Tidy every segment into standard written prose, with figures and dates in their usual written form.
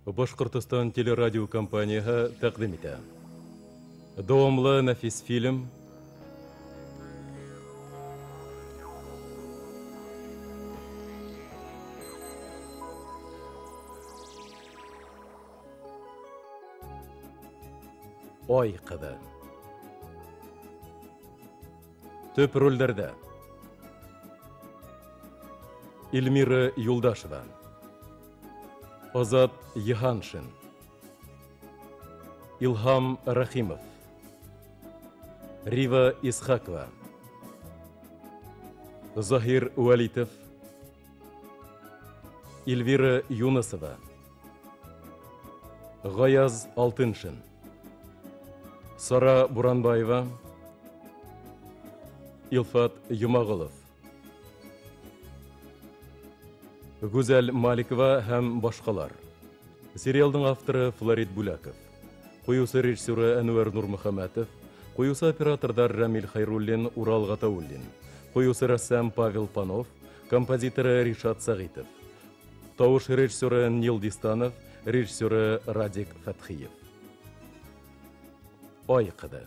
Башкортостан телерадио компанияһы тәкъдим итә. Дәвамлы нәфис фильм Ай кызы. Төп рольдәрдә Эльмира Юлдашева, Азат Йыханшин, Илхам Рахимов, Рива Исхакова, Захир Уалитов, Эльвира Юнысова, Гаяз Алтыншин, Сара Буранбаева, Илфат Юмагылов, Гүзәл Маликова һәм башкалар. Сериалдың авторы Флорид Буляков. Куюсы режиссеры Әнвәр Нурмөхәмәтов. Куюсы оператордар Рамил Хайруллин, Урал Гатауллин. Куюсы рәссам Павел Панов. Композиторы Ришат Сагитов. Тавыш режиссеры Нил Дистанов. Режиссеры Радик Фатхиев. Ай кызы.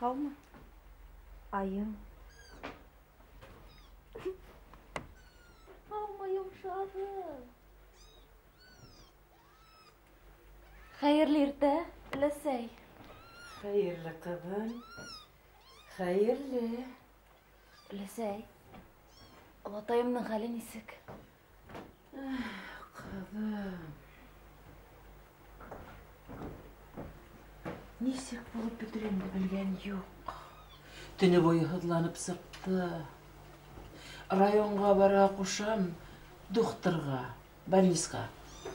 Һаумы? Айым. Һаумы, йомшағы. Хәйерле иртә, өләсәй. Хәйерле кызым. Хәйерле. Өләсәй, олатайымның хәле нисек? Кызым. Нисек булып бетеремде белгән юк. Төне буе һыҙланып сыҡты. Районға бара ҡушам, духтырға, больницка.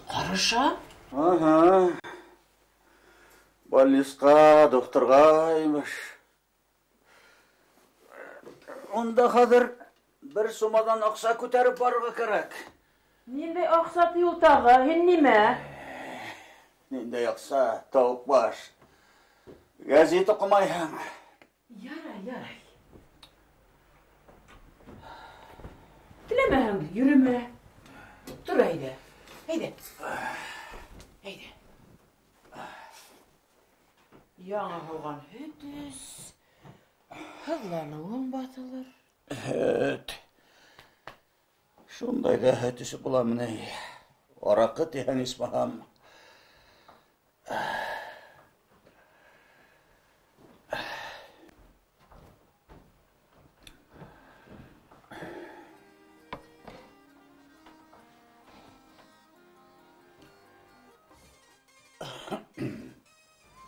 Ҡараша? Ага. Больницка, духтырға имеш. Онда хәҙер бер сумадан аҡса күтәреп барырға кәрәк. Ниндәй аҡса ти ул тағы? Һин нимә? Ниндәй аҡса, тауыҡ баш. Гәзит уҡымайһың. Ярай. Теләмәһәң, йөрөмә. Тор әйҙә. Әйҙә. Яңы һалған һөт эс. Һыҙланыуың баҫылыр. Һөт. Шундай ҙа һөт эсеп буламы ни? Араҡы тиһәң исмаһам.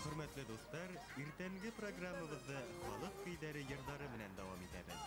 Hörmətli dostlar, irtəngi proqramımızda xalq көйдәре йырдары менән дәвам итәбез.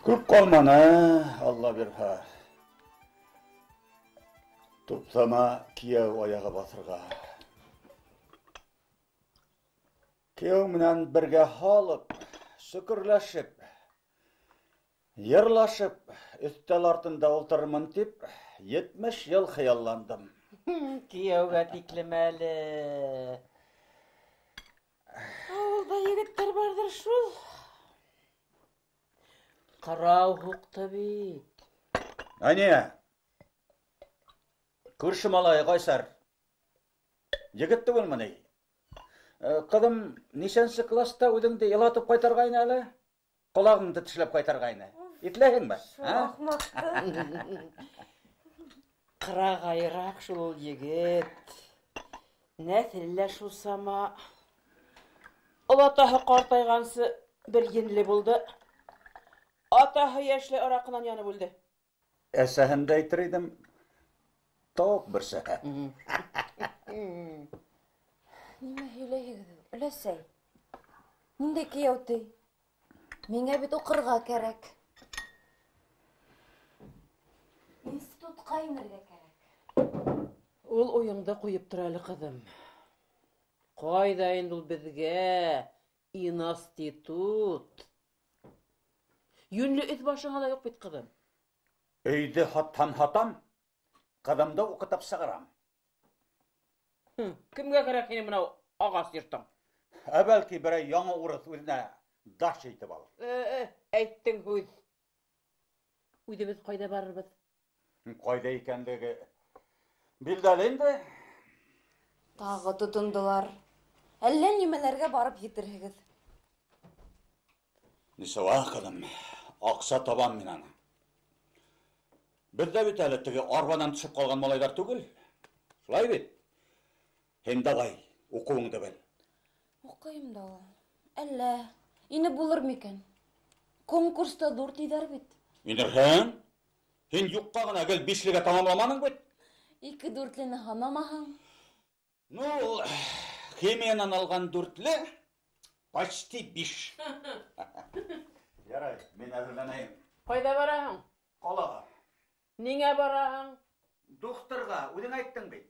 Күп қалманы, Алла берха. Туплама кияу аяғы батырға. Кияу менен бірге халып, сүкірләшіп, ерлашып, үстел артында отырмын деп, 70 ел хыялландым. Кияуға тиклемәлі. Ауылда егеттер бардыр шул. Қарау хуқты бит. Әне, көрші малай қайсар. Егетті болманы. Қыдым, нешенсі класста өдіңді елатып қайтарғайны әлі? Құлағыңды тішіліп қайтарғайны. Итләйін бә? Ақмақты. Қырағайрақ шул егет. Нәсілі шул сама. Олатағы қартайғансы білгенлі болды. Атағы яшлы арақынан яны бөлді. Әсәхінді айтыр едім, тауық бірсі. Неме һөйләйһегеҙ, өләсәй? Ниндәй кейәү ти? Миңә бит уҡырға кәрәк. Институтҡа инергә кәрәк. Ул уйыңды ҡуйып тор әле, ҡыҙым. Ҡайҙа инде ул беҙгә? Институт. Йүнле эт башыңа да юҡ бит, ҡыҙым. Өйді хаттан-хатам, қадамда уҡытып сығырам. Кемгә кәрәк һине мынау ағас йортоң? Әбәлки берәй яңы урыҫ үҙенә даш итеп ал. Әйттең һүҙ. Үҙебеҙ ҡайҙа барырбыҙ? Ҡайҙа икәнлеге билдәле инде. Тағы тотондолар. Әллә нимәләргә барып етерһегеҙ. Нисауа, ҡыҙым, аҡса табам мин аны. Беҙҙә бит әле теге арбанан төшөп ҡалған малайҙар түгел. Шулай бит? Һин давай, уҡыуыңды бел. Уҡыйым да ул. Әллә, ине булыр микән? Конкурста 4 тиҙәр бит. Инерһең? Һин юҡҡа ғына гел 5-легә тамамламаның бит? 2-4-лене һанамаһаң. Ну, химиянан алған 4-ле почти 5. Ярай, мен әҙерләнәйем. Ҡайҙа бараһың? Ҡалаға. Ниңә бараһың? Духтырға, үҙең әйттең бит.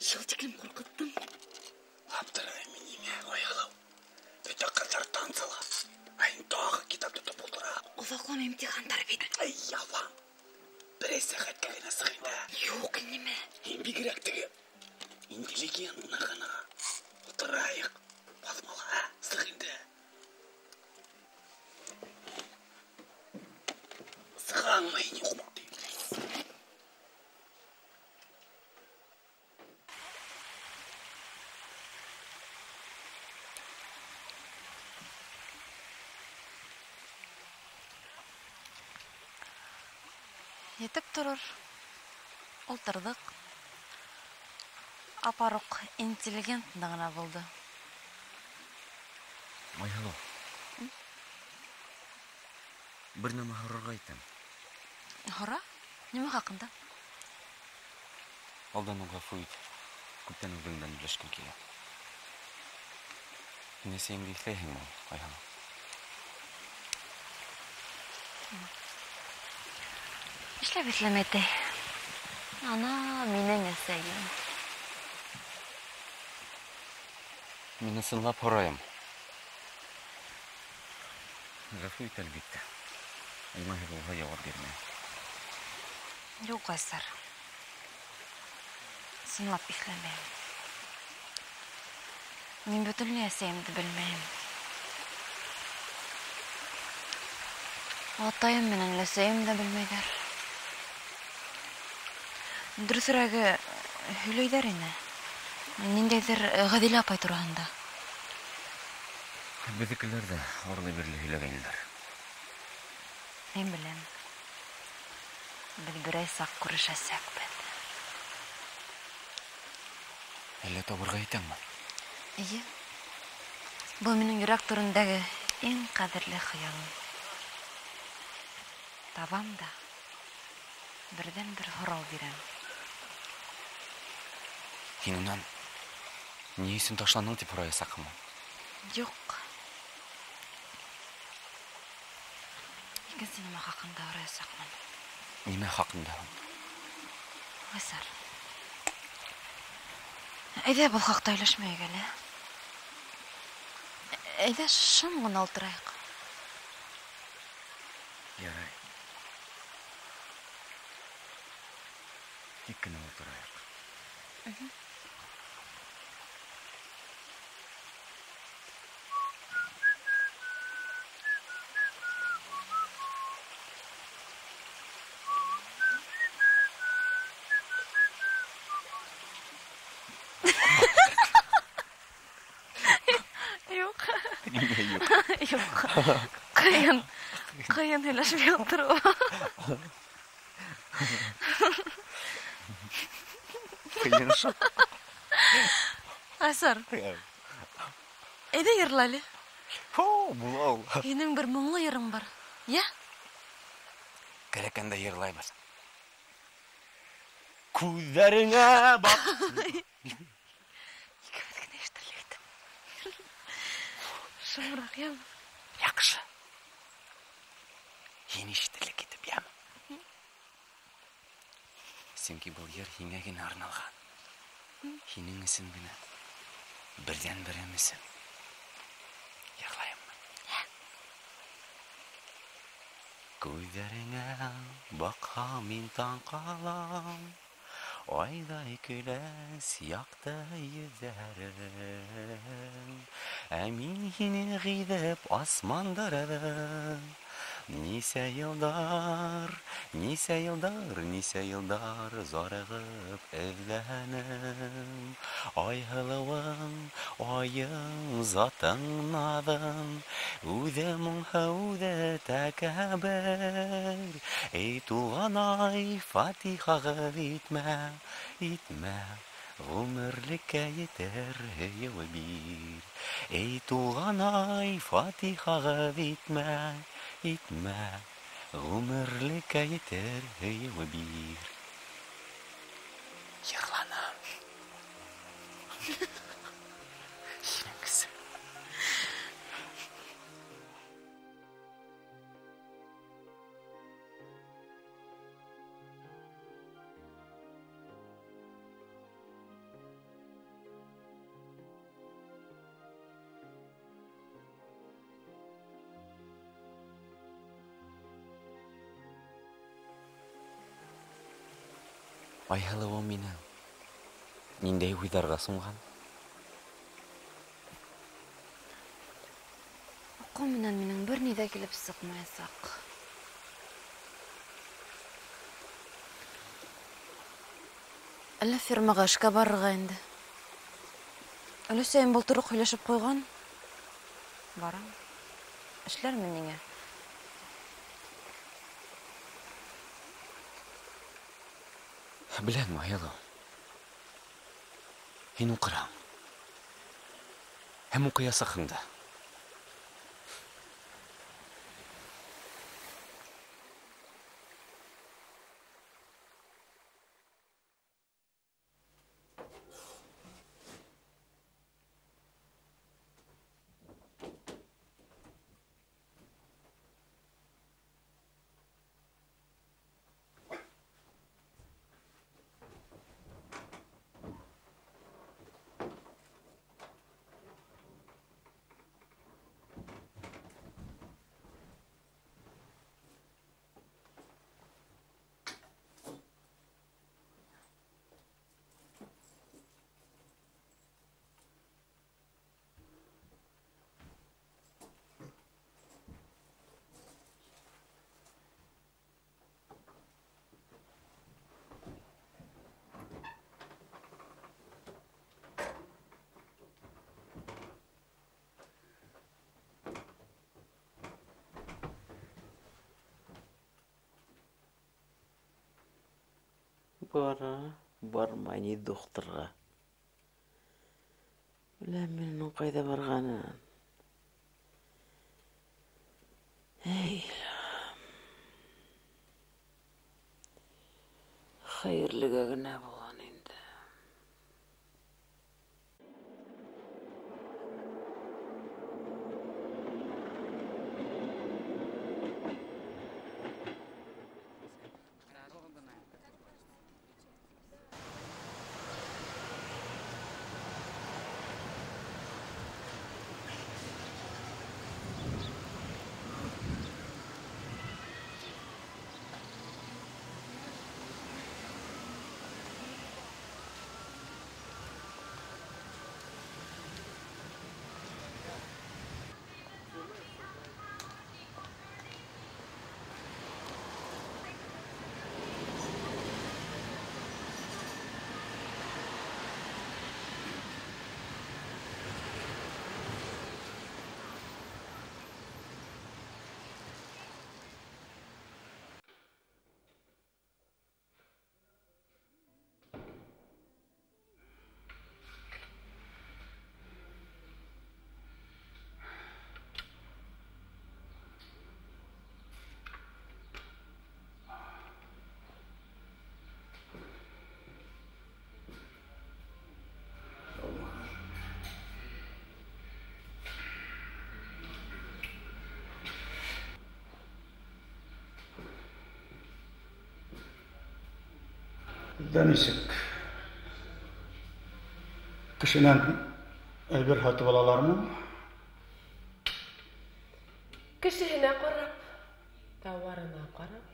Шул тиклем ҡурҡыттың. Аптырайым мин еңә, оялау. Бөтә ҡыҙҙар тансала. Һин тағы китап тотоп ултыра. Оҙаҡлама имтихандар бит. Ай, яла. Берәй сәғәткә генә сыҡ инде. Юҡ, нимә? Һин бигерәк теге интеллигентна ғына. Ултырайыҡ. Баҙмала, сыҡ инде. Сығаңмы һин юҡмы? Етеп торор. Ултырҙыҡ. Апаруҡ интеллигентна ғына булды. Айһылыу. Бер нәмә һорарға итәм. Һора? Нимә хаҡында? Алдан ғәфү ит. Күптән үҙеңдән белешкем килә. Һин әсәйеңде иҫләйһеңме, Айһылыу? Эшләп иҫләмәй. Ана минең әсәйем. Мин ысынлап һорайым. Ғәфү ит, әлбиттә. Маһир уға яуап бирмә. Юҡ, Айсар. Ысынлап иҫләмәйем. Мин бөтөнләй әсәйемде белмәйем. Атайым менән өләсәйем дә белмәйҙәр. Дөрөҫөрәге һөйләйҙәр ине. Ниндәйҙер Ғәҙилә апай тураһында. Беҙҙекеләр ҙә орлы-бирле һөйләгәйнеләр. Мин беләм. Беҙ берәй саҡ күрешәсәкбеҙ. Әллә табырға итәңме? Эйе. Был минең йөрәк түрендәге иң ҡәҙерле хыялым. Табам да берҙән-бер һорау бирәм. Һин унан ни өсөн ташланың тип һораясаҡмы? Юҡ. Икенсе нәмә хаҡында һораясаҡмын. Нимә хаҡында? Айсар. Әйҙә был хаҡта һөйләшмәйек әле. Әйҙә шым ғына ултырайыҡ. Ярай. Тик кенә ултырайыҡ. Юҡ. Нимә юҡ? Юҡ. Ҡыйын һөйләшмәй ултырыу. Ҡыйын шул. Айсар. Әйҙә йырла әле. Була ул. Һинең бер моңло йырың бар. Я? Кәрәкәндә йырлайбыҙ. Күҙҙәреңә баҡ. Икебеҙ генә ишетерлек итеп. Шымыраҡ, ямы. Яҡшы. Һин ишетерлек итеп, ямы. Сөнки был йыр һиңә генә арналған. Һинең өсөн генә. Берҙән-берем өсөн. Йырлайыммы? Күҙҙәреңә баҡһа мин таң ҡалам. Айҙай көләс яҡты йөҙҙәрең. Ә мин һине ғиҙеп асмандырырым. Нисә йылдар зарығып эҙләнем. Айһылыуың, айың, затың наҙың, үҙе моңһо, үҙе тәкәббер. Эй туған ай, фатихағыҙ итмә, ғүмерлеккә етер һөйөү бир. Эй туған ай, фатихағыҙ итмә, ғүмерлеккә етер һөйөү бир. Йырланам. Һинең өсөн. Айһылыуым минең. Ниндәй уйҙарға сумған? Уҡыу менән минең бер ни ҙә килеп сыҡмаясаҡ. Әллә фирмаға эшкә барырға инде. Өләсәйем былтыр уҡ һөйләшеп ҡуйған. Барам. Эшләрмен ниңә? Беләм, Айһылыу. Һин уҡырһың. Һәм уҡыясаҡһың да. Бара, бармай ни докторга. Беләм минең кайда барганын. Эй. Хәерлегә генә булган инде. Ничек? Кешенән әйбер һатып алалармы? Кешеһенә карап, товарына карап.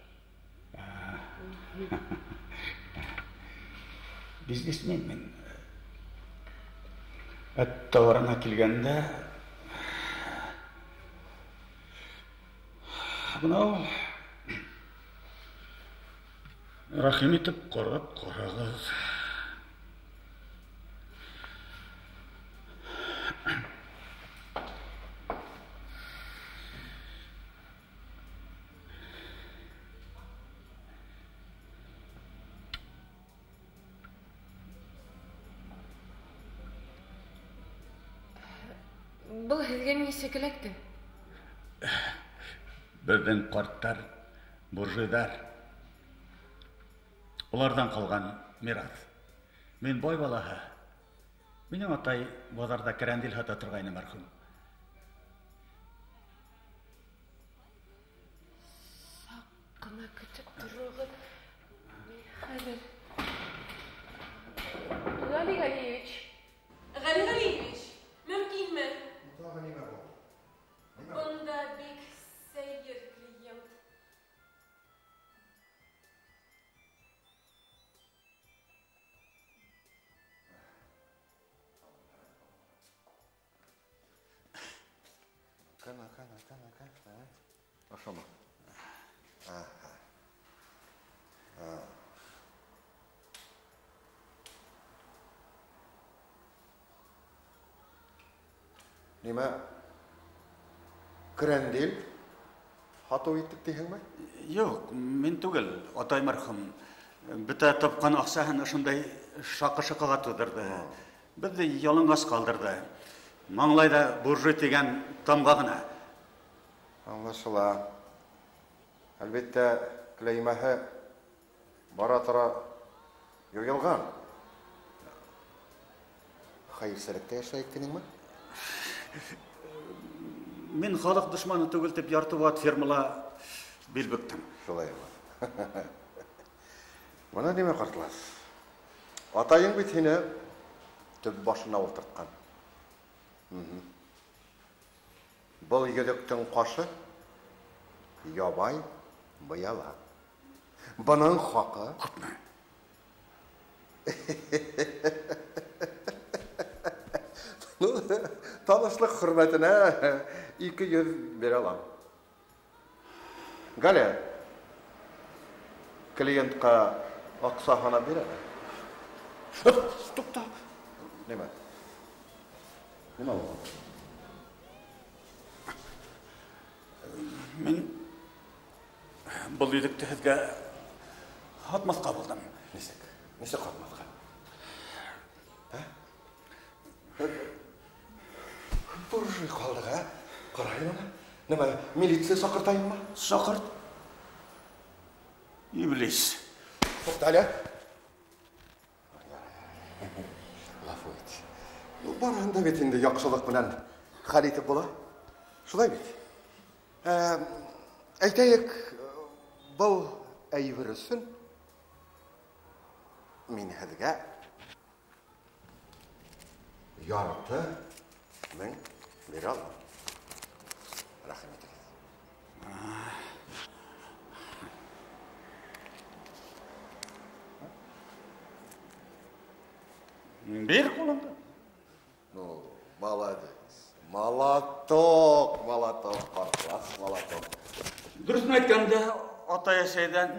Бизнесмен мен. Товарына килгәндә, бунау рәхим итеп карап карагыз. Был һеҙгә нисек эләкте? Безнең карттар, буржуйдар. Улардан калган мирас. Мин бай балаһы. Минең атай базарда кәрәндил һата торгайны мәрхүм. Кына көтөп торыгыз. Хәзер. Гали Галиевич. Гали Галиевич, мөмкинме? Бында бик сәйер клиент. Kana. Ашама. Нимә? Крендил хату иттек дигәнме? Юк, мин түгел, атай мәрхүм. Бөтә тапкан акчаһын шундай шакы-шакыга тудырды. Безне ялыңгас калдырды. Маңлайда буржуй дигән тамга гына. Аңлашыла. Әлбәттә, клеймаһы бара тора юйылган. Хәерсезлектә яшәйек динеңме? Мин халык дошманы түгел дип яртыват фермала бил бүктем. Шулай була. Моны нимә картлас? Атайың бит һине төп башына утырткан. Был йөдектең кашы ябай быяла. Буның хакы Күпме? Танышлык хөрмәтенә 200 бирә алам. Галя, клиентка аксахана бирәме? Тукта. Нимә? Нимә булган? Мин был йөдекте һеҙгә һатмаҫҡа булдым. Нисек? Несі қалмадыға? Бұржы қалдыға? Қарайын ана? Неме, милиция сақыртайын ма? Сақырт. Иблис. Тоқталі. Лаф өйт. Баранда бет енді яқшылық менен хал етіп бола. Шулай бет. Әйтәйік, бұл әйбірісін мен хәдіге ярты мен бере алам. Рахмет етіңіз. Бер қолымды. Ну, молодец. Молоток, парклас, молоток. Дұрысын айтканда, ата әсейден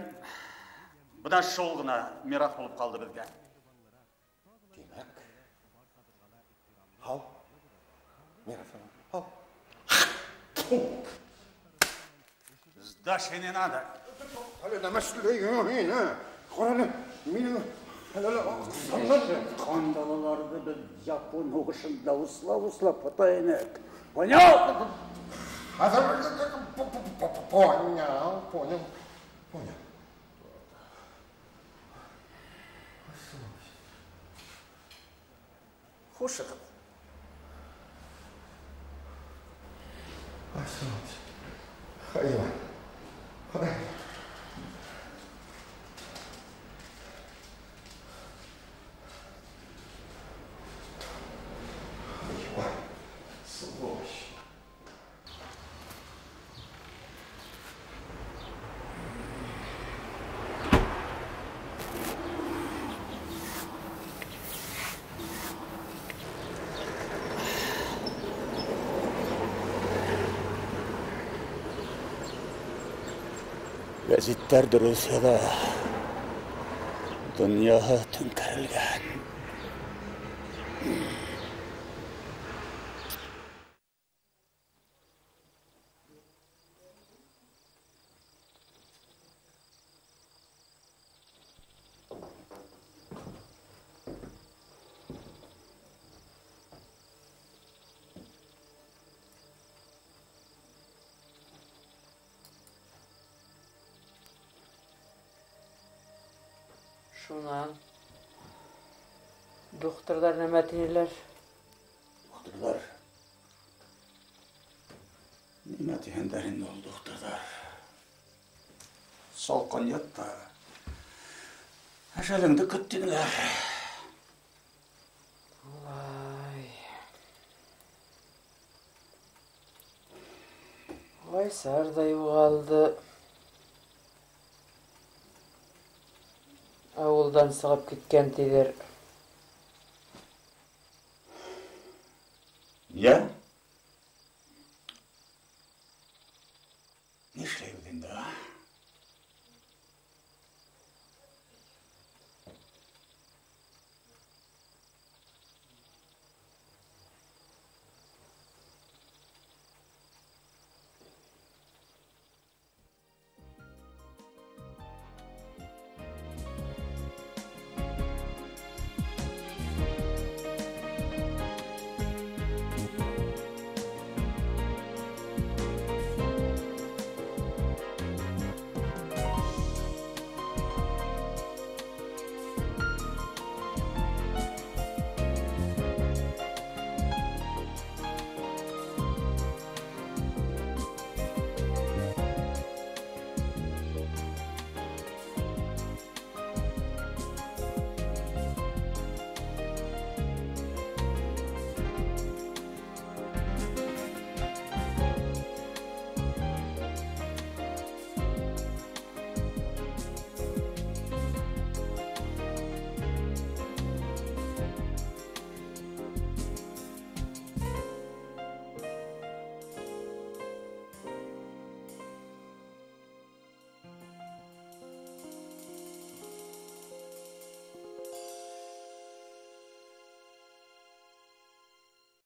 бұдан шол ғына мирас болып қалды бізге. Демек, ал, мирас ал. Сдашь не надо. Әлі нәмәшілейін, Құраны, менің Қандалыларды біз Жапон оғышында услап атайынық. Понятно? Понял. Хош шығып. Хайван. Құдай. Гәзиттәр дөрес яза. Дөньяға төңкәрелгән. Шунан. Докторлар нәмә тинеләр? Докторлар. Нимә тигәндәр инде ул докторлар? Салкын ятта. Әжәлеңді көттіңләр. Айсар да юғалды. Ауылдан сығып кеткен тегер.